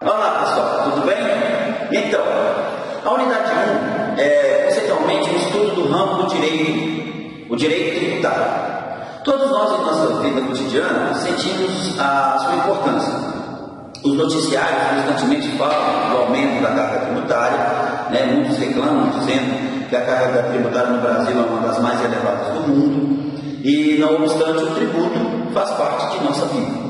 Olá pessoal, tudo bem? Então, a unidade 1 é conceitualmente o estudo do ramo do direito, o direito tributário. Todos nós em nossa vida cotidiana sentimos a sua importância. Os noticiários constantemente falam do aumento da carga tributária, muitos reclamam dizendo que a carga tributária no Brasil é uma das mais elevadas do mundo e, não obstante, o tributo faz parte de nossa vida.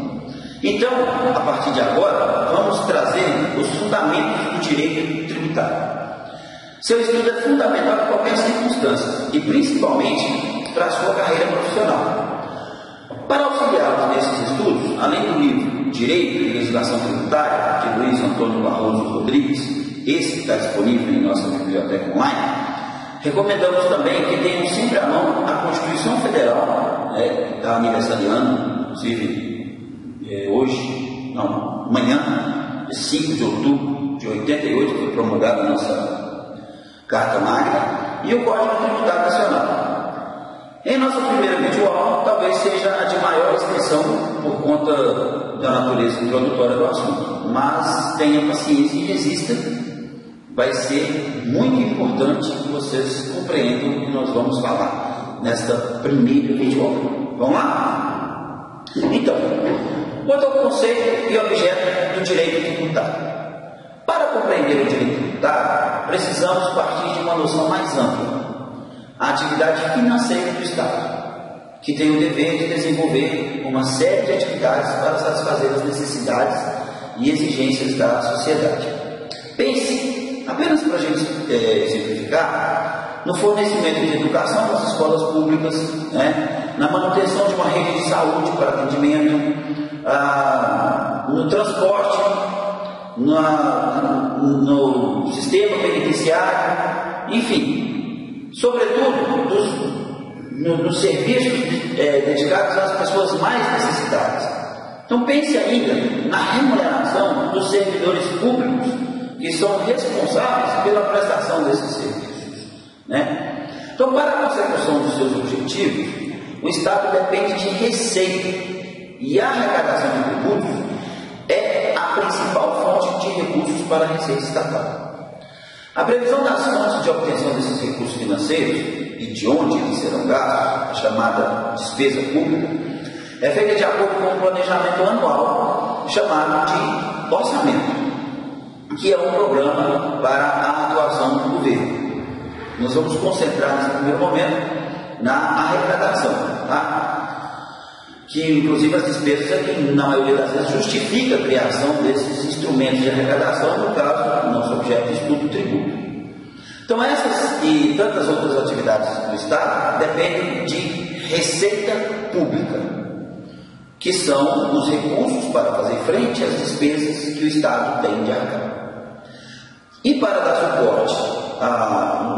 Então, a partir de agora, vamos trazer os fundamentos do direito tributário. Seu estudo é fundamental em qualquer circunstância e principalmente para a sua carreira profissional. Para auxiliá-los nesses estudos, além do livro Direito e Legislação Tributária, de Luiz Antônio Barroso Rodrigues, esse que está disponível em nossa biblioteca online, recomendamos também que tenham sempre à mão a Constituição Federal, que está aniversariando, inclusive amanhã, 5 de outubro de 88, que foi promulgada a nossa Carta Magna, e o Código Tributário Nacional. Em nossa primeira videoaula, talvez seja a de maior extensão por conta da natureza introdutória do assunto, mas tenha paciência e resista. Vai ser muito importante que vocês compreendam o que nós vamos falar nesta primeira videoaula. Vamos lá? Então, quanto ao conceito e objeto do direito tributário. Para compreender o direito tributário, precisamos partir de uma noção mais ampla. A atividade financeira do Estado, que tem o dever de desenvolver uma série de atividades para satisfazer as necessidades e exigências da sociedade. Pense, apenas para a gente simplificar, no fornecimento de educação nas escolas públicas, na manutenção de uma rede de saúde para atendimento, no transporte, no sistema penitenciário, enfim, sobretudo nos serviços dedicados às pessoas mais necessitadas. Então pense ainda na remuneração dos servidores públicos que são responsáveis pela prestação desses serviços. Então, para a consecução dos seus objetivos, o Estado depende de receita. E a arrecadação de tributos é a principal fonte de recursos para a receita estatal. A previsão das fontes de obtenção desses recursos financeiros e de onde eles serão gastos, a chamada despesa pública, é feita de acordo com um planejamento anual chamado de orçamento, que é um programa para a atuação do governo. Nós vamos concentrar nesse primeiro momento na arrecadação, que inclusive as despesas é que na maioria das vezes justifica a criação desses instrumentos de arrecadação, no caso do nosso objeto de estudo, o tributo. Então essas e tantas outras atividades do Estado dependem de receita pública, que são os recursos para fazer frente às despesas que o Estado tem de arrecadar. E para dar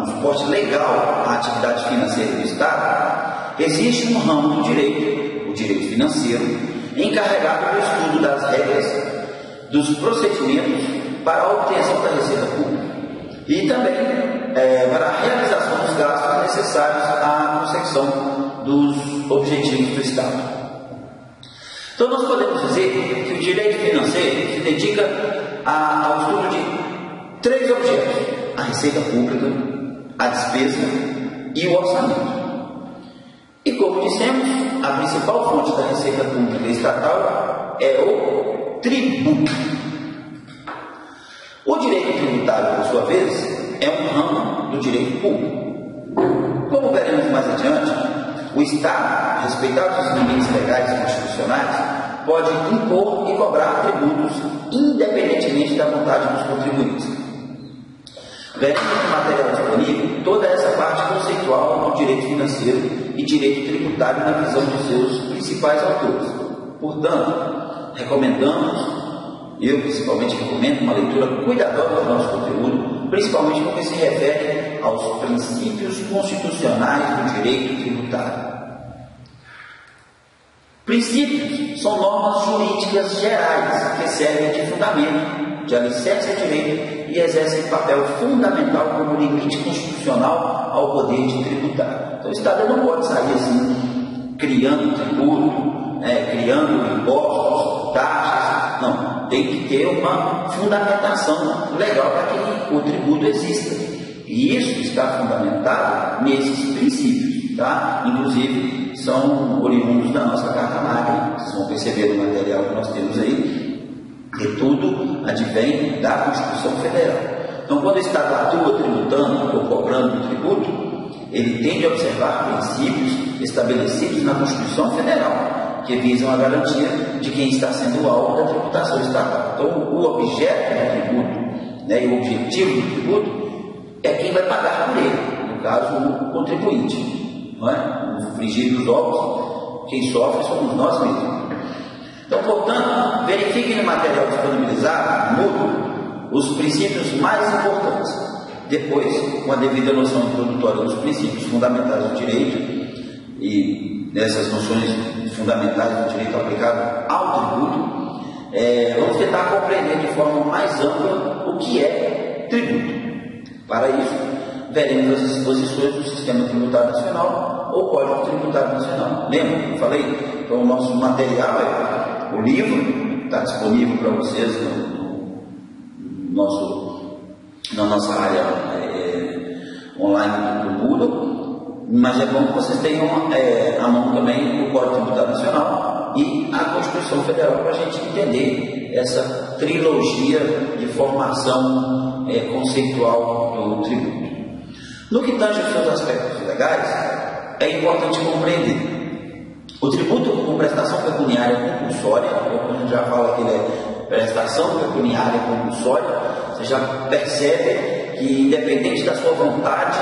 suporte legal à atividade financeira do Estado, existe um ramo do direito, o direito financeiro, encarregado do estudo das regras, dos procedimentos para a obtenção da receita pública e também para a realização dos gastos necessários à consecução dos objetivos do Estado. Então nós podemos dizer que o direito financeiro se dedica ao estudo de 3 objetos: a receita pública, a despesa e o orçamento. E como dissemos, a principal fonte da receita pública estatal é o tributo. O direito tributário, por sua vez, é um ramo do direito público. Como veremos mais adiante, o Estado, respeitados os limites legais e constitucionais, pode impor e cobrar tributos independentemente da vontade dos contribuintes. Veremos no material disponível toda essa parte conceitual do direito financeiro e direito tributário na visão de seus principais autores. Portanto, eu principalmente recomendo uma leitura cuidadosa do nosso conteúdo, principalmente porque se refere aos princípios constitucionais do direito tributário. Princípios são normas jurídicas gerais que servem de fundamento, de alicerce a direito e exercem papel fundamental como limite constitucional ao poder de tributar. Então o Estado não pode sair assim, criando tributo, criando impostos, taxas, não. tem que ter uma fundamentação legal para que o tributo exista. E isso está fundamentado nesses princípios, tá? Inclusive, são oriundos da nossa Carta Magna. Vocês vão perceber no material que nós temos aí, que tudo advém da Constituição Federal. Então, quando o Estado atua tributando ou cobrando o tributo, ele tem de observar princípios estabelecidos na Constituição Federal, que visam a garantia de quem está sendo o alvo da tributação estatal. Então, o objeto do tributo, né, e o objetivo do tributo é quem vai pagar por ele, no caso, o contribuinte. Não é? No frigir dos ovos, quem sofre somos nós mesmos. Então, portanto, verifiquem no material disponibilizado, os princípios mais importantes. Depois, com a devida noção introdutória dos princípios fundamentais do direito e dessas noções fundamentais do direito aplicado ao tributo, vamos tentar compreender de forma mais ampla o que é tributo. Para isso, veremos as disposições do Sistema Tributário Nacional ou Código Tributário Nacional. Lembra que eu falei? Então, o nosso material, o livro, está disponível para vocês na nossa área online do Moodle, mas é bom que vocês tenham à mão também o Código Tributário Nacional e a Constituição Federal para a gente entender essa trilogia de formação conceitual do tributo. No que tange aos seus aspectos legais, é importante compreender o tributo com prestação pecuniária compulsória. Quando a gente já fala que ele é prestação pecuniária compulsória, você já percebe que, independente da sua vontade,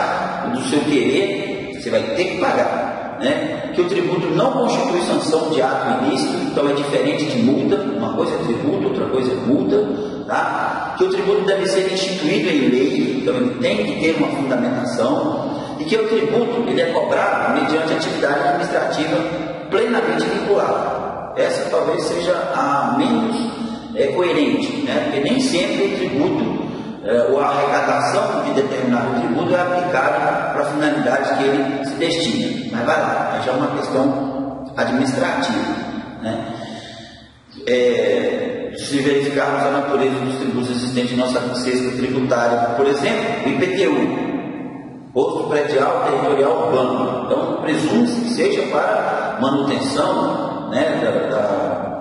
do seu querer, você vai ter que pagar, né? Que o tributo não constitui sanção de ato ilícito, então é diferente de multa. Uma coisa é tributo, outra coisa é multa, tá? Que o tributo deve ser instituído em lei, então ele tem que ter uma fundamentação, e que o tributo ele é cobrado mediante atividade administrativa plenamente vinculada. Essa talvez seja a menos coerente, né? Porque nem sempre o tributo ou a arrecadação de determinado tributo é aplicada para a finalidade que ele se destina. Mas vai lá, já é uma questão administrativa, né? Se verificarmos a natureza dos tributos existentes em nossa cesta tributária, por exemplo, o IPTU, Posto Predial Territorial Urbano, então presume-se que seja para manutenção, né,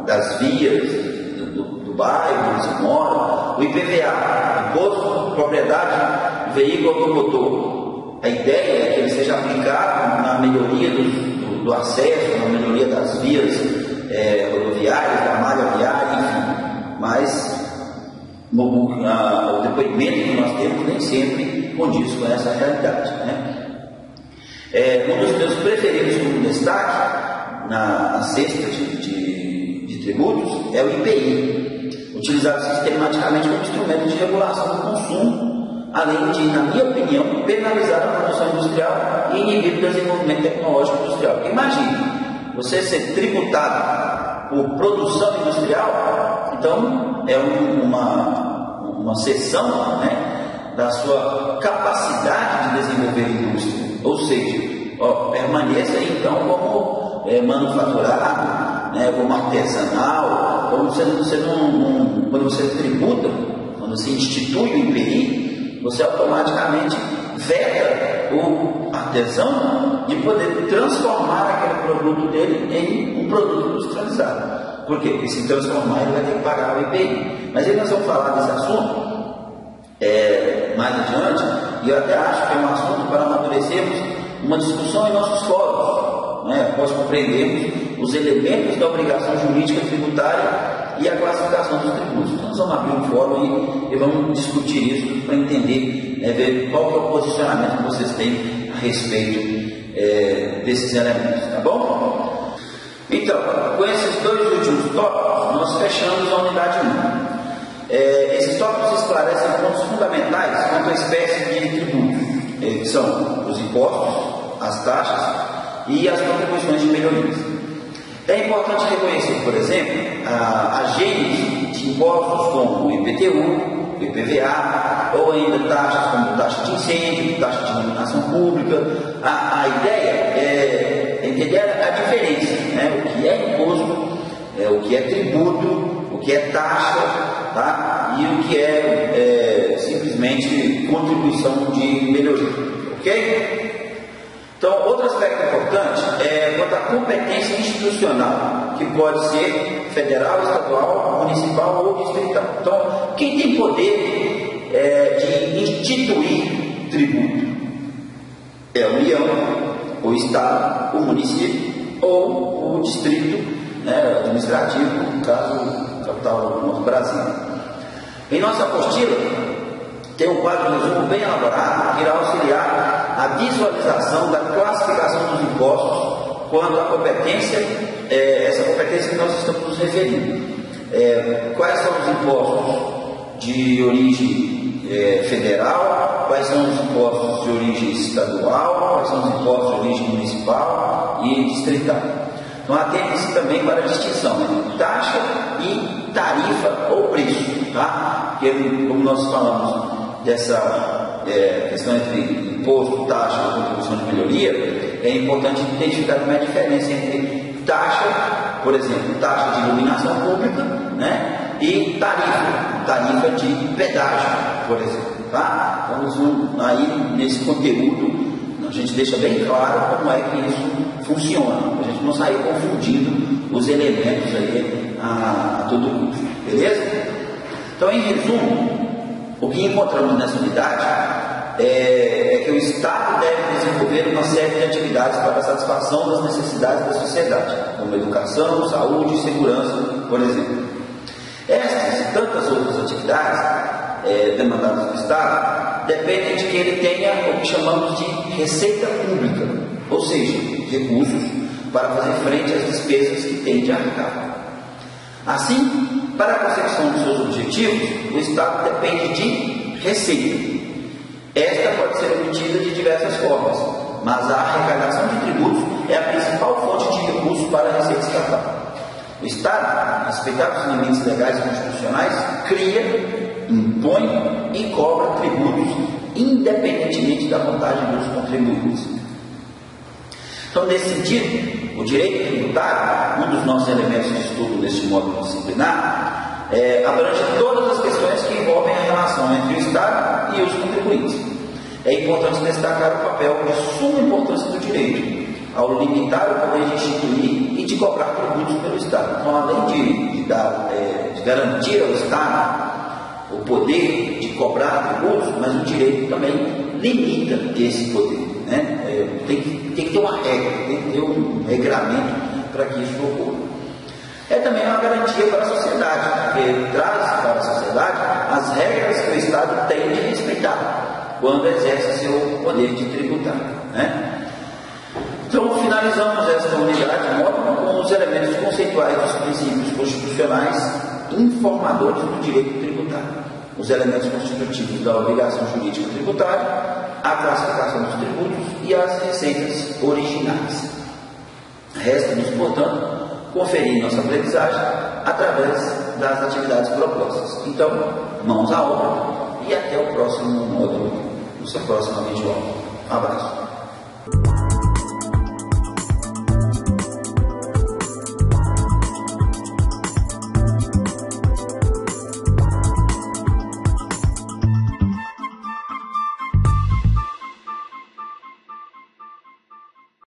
das vias do bairro onde se mora. O IPVA, Imposto de Propriedade do Veículo Automotor, a ideia é que ele seja aplicado na melhoria do acesso, na melhoria das vias rodoviárias, da malha viária, enfim. Mas o depoimento que nós temos nem sempre condiz com essa realidade, né? Um dos meus preferidos como destaque na cesta de tributos é o IPI, utilizado sistematicamente como instrumento de regulação do consumo, além de, na minha opinião, penalizar a produção industrial e inibir o desenvolvimento tecnológico industrial. Imagine você ser tributado por produção industrial, então é uma seção, né, da sua capacidade de desenvolver indústria, ou seja, permaneça então como manufaturado, né, como artesanal. Quando você tributa, quando você institui o IPI, você automaticamente veta o artesão de poder transformar aquele produto dele em um produto industrializado. Por quê? Porque se transformar ele vai ter que pagar o IPI. Mas aí nós vamos falar desse assunto mais adiante, e eu até acho que é um assunto para amadurecermos uma discussão em nossos fóruns, né? Após compreendermos os elementos da obrigação jurídica tributária e a classificação dos tributos. Então nós vamos abrir um fórum e vamos discutir isso para entender, ver qual que é o posicionamento que vocês têm a respeito desses elementos, tá bom? Então, com esses dois últimos tópicos, nós fechamos a unidade 1. Esses tópicos esclarecem pontos fundamentais quanto à espécie de tributos, que são os impostos, as taxas e as contribuições de melhorias. É importante reconhecer, por exemplo, a gênese de impostos como o IPTU, o IPVA, ou ainda taxas como taxa de incêndio, taxa de iluminação pública. A ideia é entender a diferença, né? O que é imposto, o que é tributo, o que é taxa, tá? E o que é simplesmente contribuição de melhoria, ok? Então, outro aspecto importante é quanto à competência institucional, que pode ser federal, estadual, municipal ou distrital. Então, quem tem poder de instituir tributo é a União, o Estado, o município ou o distrito, né, administrativo, no caso, capital do nosso Brasil. Em nossa apostila, tem um quadro de resumo bem elaborado que irá auxiliar a visualização da classificação dos impostos quanto à competência, essa competência que nós estamos nos referindo. Quais são os impostos de origem federal, quais são os impostos de origem estadual, quais são os impostos de origem municipal e distrital. Então, atente-se também para a distinção entre taxa e tarifa ou preço, tá? Porque, como nós falamos dessa questão entre imposto, taxa e contribuição de melhoria, é importante identificar também a diferença entre taxa, por exemplo, taxa de iluminação pública, né? E tarifa de pedágio, por exemplo, tá? Então, aí nesse conteúdo a gente deixa bem claro como é que isso funciona, a gente não sair confundindo os elementos aí a todo custo, beleza? Então, em resumo, o que encontramos nessa unidade é que o Estado deve desenvolver uma série de atividades para a satisfação das necessidades da sociedade, como educação, saúde e segurança, por exemplo. Estas e tantas outras atividades demandadas do Estado dependem de que ele tenha o que chamamos de receita pública, ou seja, recursos para fazer frente às despesas que tem de arcar. Assim, para a consecução dos seus objetivos, o Estado depende de receita. Esta pode ser obtida de diversas formas, mas a arrecadação de tributos é a principal fonte de recursos para a receita estatal. O Estado, respeitado os limites legais e constitucionais, cria, impõe e cobra tributos, independentemente da vontade dos contribuintes. Então, nesse sentido, o direito tributário, um dos nossos elementos de estudo neste módulo disciplinar, abrange todas as questões que envolvem a relação entre o Estado e os contribuintes. É importante destacar o papel de suma importância do direito, ao limitar o poder de instituir e de cobrar tributos pelo Estado. Então, além de garantir ao Estado o poder de cobrar tributos, mas o direito também limita esse poder, né? Tem que ter uma regra, tem que ter um regramento para que isso ocorra. É também uma garantia para a sociedade, porque traz para a sociedade as regras que o Estado tem de respeitar quando exerce seu poder de tributar, né? Então, finalizamos esta unidade módulo com os elementos conceituais dos princípios constitucionais informadores do direito tributário, os elementos constitutivos da obrigação jurídica tributária, a classificação dos tributos e as receitas originais. Resta-nos, portanto, conferir nossa aprendizagem através das atividades propostas. Então, mãos à obra e até o próximo módulo, no seu próximo vídeo. Um abraço.